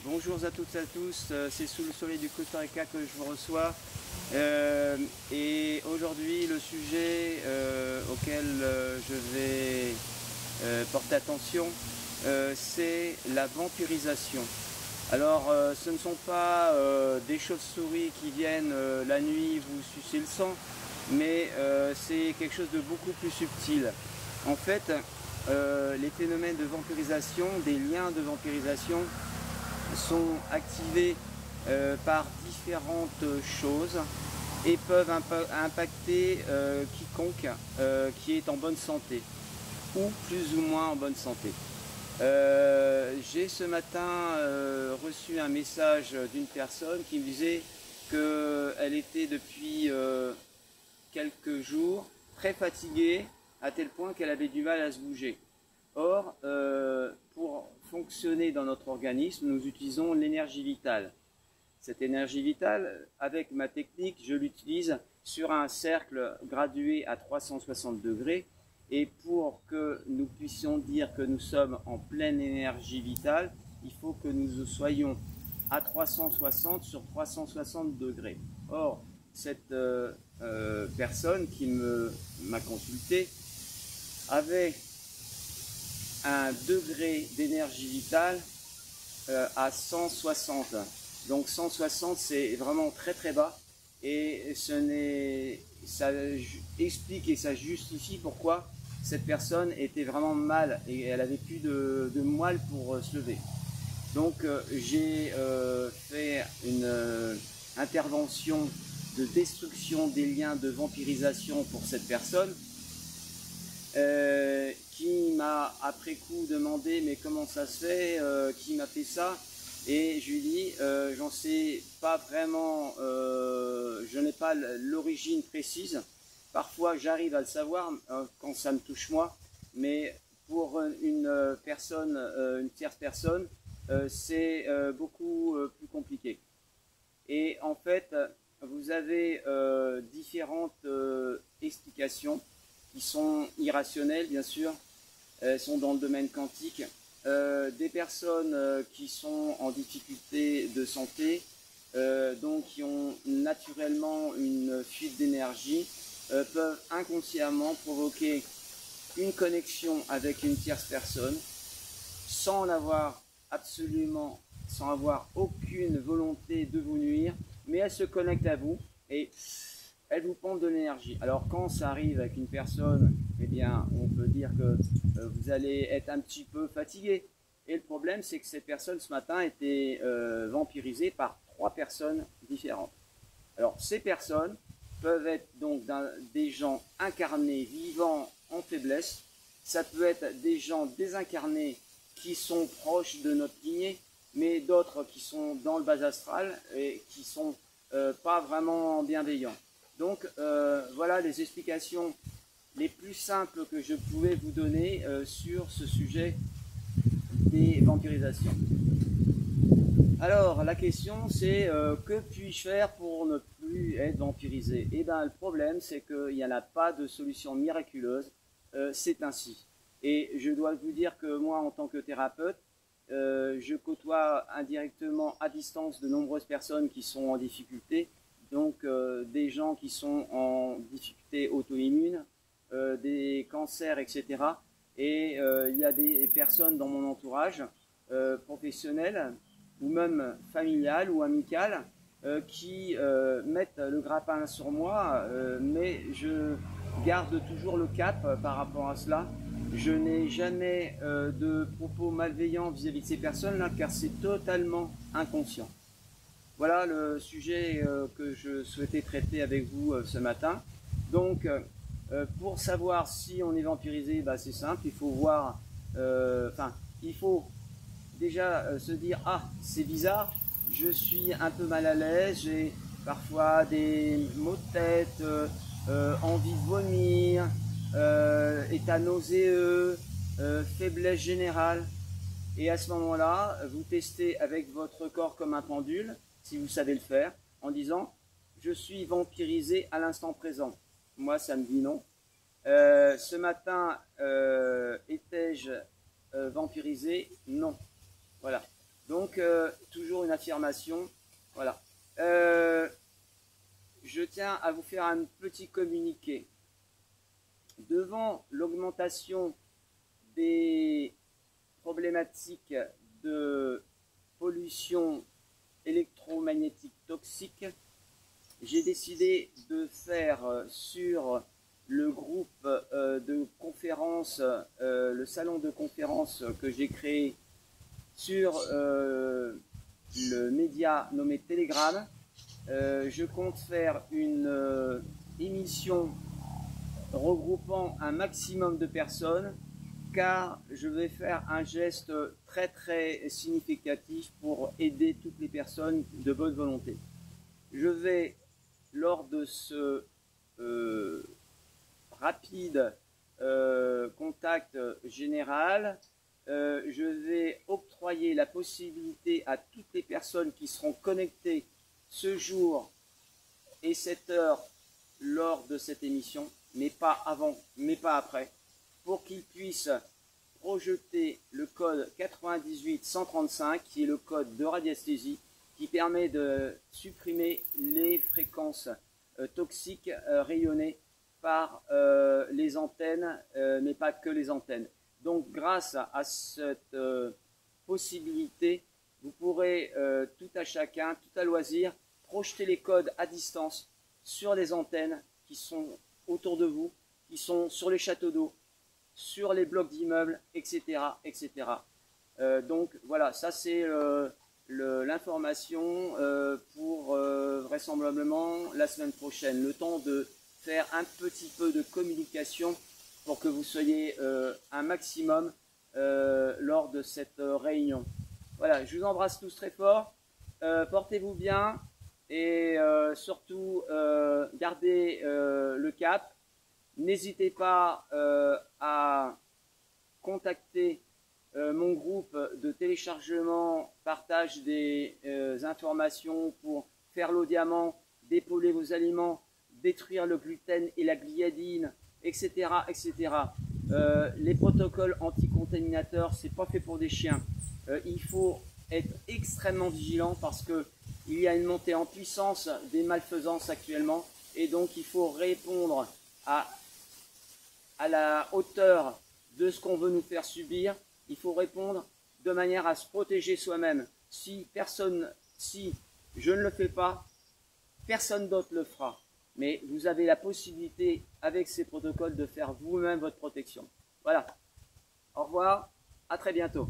Bonjour à toutes et à tous, c'est sous le soleil du Costa Rica que je vous reçois. Et aujourd'hui, le sujet auquel je vais porter attention, c'est la vampirisation. Alors, ce ne sont pas des chauves-souris qui viennent la nuit vous sucer le sang, mais c'est quelque chose de beaucoup plus subtil. En fait, les phénomènes de vampirisation, des liens de vampirisation, sont activés par différentes choses et peuvent impacter quiconque qui est en bonne santé ou plus ou moins en bonne santé. J'ai ce matin reçu un message d'une personne qui me disait qu'elle était depuis quelques jours très fatiguée à tel point qu'elle avait du mal à se bouger. Or, pour fonctionner dans notre organisme, nous utilisons l'énergie vitale. Cette énergie vitale, avec ma technique, je l'utilise sur un cercle gradué à 360 degrés. Et pour que nous puissions dire que nous sommes en pleine énergie vitale, il faut que nous soyons à 360 sur 360 degrés. Or, cette personne qui m'a consulté avait un degré d'énergie vitale à 160. Donc 160, c'est vraiment très très bas. Et ça explique et ça justifie pourquoi cette personne était vraiment mal et elle avait plus de moelle pour se lever. Donc j'ai fait une intervention de destruction des liens de vampirisation pour cette personne. Qui m'a après coup demandé mais comment ça se fait, qui m'a fait ça, et je lui dis j'en sais pas vraiment, je n'ai pas l'origine précise, parfois j'arrive à le savoir quand ça me touche moi, mais pour une personne, une tierce personne, c'est beaucoup plus compliqué. Et en fait vous avez différentes explications qui sont irrationnelles, bien sûr, sont dans le domaine quantique. Des personnes qui sont en difficulté de santé, donc qui ont naturellement une fuite d'énergie, peuvent inconsciemment provoquer une connexion avec une tierce personne sans l'avoir absolument, sans avoir aucune volonté de vous nuire, mais elle se connecte à vous et elle vous pompe de l'énergie. Alors quand ça arrive avec une personne, eh bien on peut dire que vous allez être un petit peu fatigué. Et le problème, c'est que cette personne ce matin était vampirisée par 3 personnes différentes. Alors ces personnes peuvent être donc des gens incarnés, vivants en faiblesse. Ça peut être des gens désincarnés qui sont proches de notre lignée, mais d'autres qui sont dans le bas astral et qui sont pas vraiment bienveillants. Donc voilà les explications les plus simples que je pouvais vous donner sur ce sujet des vampirisations. Alors la question c'est que puis-je faire pour ne plus être vampirisé? Et bien le problème c'est qu'il n'y en a pas de solution miraculeuse, c'est ainsi. Et je dois vous dire que moi en tant que thérapeute, je côtoie indirectement à distance de nombreuses personnes qui sont en difficulté. Donc des gens qui sont en difficulté auto-immune, des cancers, etc. Et il y a des personnes dans mon entourage professionnel ou même familial ou amical qui mettent le grappin sur moi, mais je garde toujours le cap par rapport à cela. Je n'ai jamais de propos malveillants vis-à-vis de ces personnes-là car c'est totalement inconscient. Voilà le sujet que je souhaitais traiter avec vous ce matin. Donc, pour savoir si on est vampirisé, bah, c'est simple, il faut voir, il faut déjà se dire « Ah, c'est bizarre, je suis un peu mal à l'aise, j'ai parfois des maux de tête, envie de vomir, état nauséeux, faiblesse générale. » Et à ce moment-là, vous testez avec votre corps comme un pendule, si vous savez le faire, en disant « Je suis vampirisé à l'instant présent ». Moi, ça me dit non. Ce matin, étais-je vampirisé? Non. Voilà. Donc, Donc, toujours une affirmation. Voilà. Je tiens à vous faire un petit communiqué. Devant l'augmentation des problématiques de pollution électromagnétique toxique, j'ai décidé de faire sur le groupe de conférence, le salon de conférence que j'ai créé sur le média nommé Telegram, je compte faire une émission regroupant un maximum de personnes, car je vais faire un geste très très significatif pour aider toutes les personnes de bonne volonté. Je vais, lors de ce rapide contact général, je vais octroyer la possibilité à toutes les personnes qui seront connectées ce jour et cette heure lors de cette émission, mais pas avant, mais pas après, pour qu'ils puissent projeter le code 98-135, qui est le code de radiesthésie, qui permet de supprimer les fréquences toxiques rayonnées par les antennes, mais pas que les antennes. Donc grâce à cette possibilité, vous pourrez tout à chacun, tout à loisir, projeter les codes à distance sur les antennes qui sont autour de vous, qui sont sur les châteaux d'eau, sur les blocs d'immeubles, etc. etc. Donc voilà, ça c'est l'information pour vraisemblablement la semaine prochaine. Le temps de faire un petit peu de communication pour que vous soyez un maximum lors de cette réunion. Voilà, je vous embrasse tous très fort. Portez-vous bien et surtout gardez le cap. N'hésitez pas à contacter mon groupe de téléchargement, partage des informations pour faire l'eau diamant, dépolluer vos aliments, détruire le gluten et la gliadine, etc. etc. Les protocoles anti-contaminateurs, c'est pas fait pour des chiens. Il faut être extrêmement vigilant parce que il y a une montée en puissance des malfaisances actuellement et donc il faut répondre à la hauteur de ce qu'on veut nous faire subir. Il faut répondre de manière à se protéger soi-même. Si je ne le fais pas, personne d'autre le fera. Mais vous avez la possibilité, avec ces protocoles, de faire vous-même votre protection. Voilà. Au revoir. À très bientôt.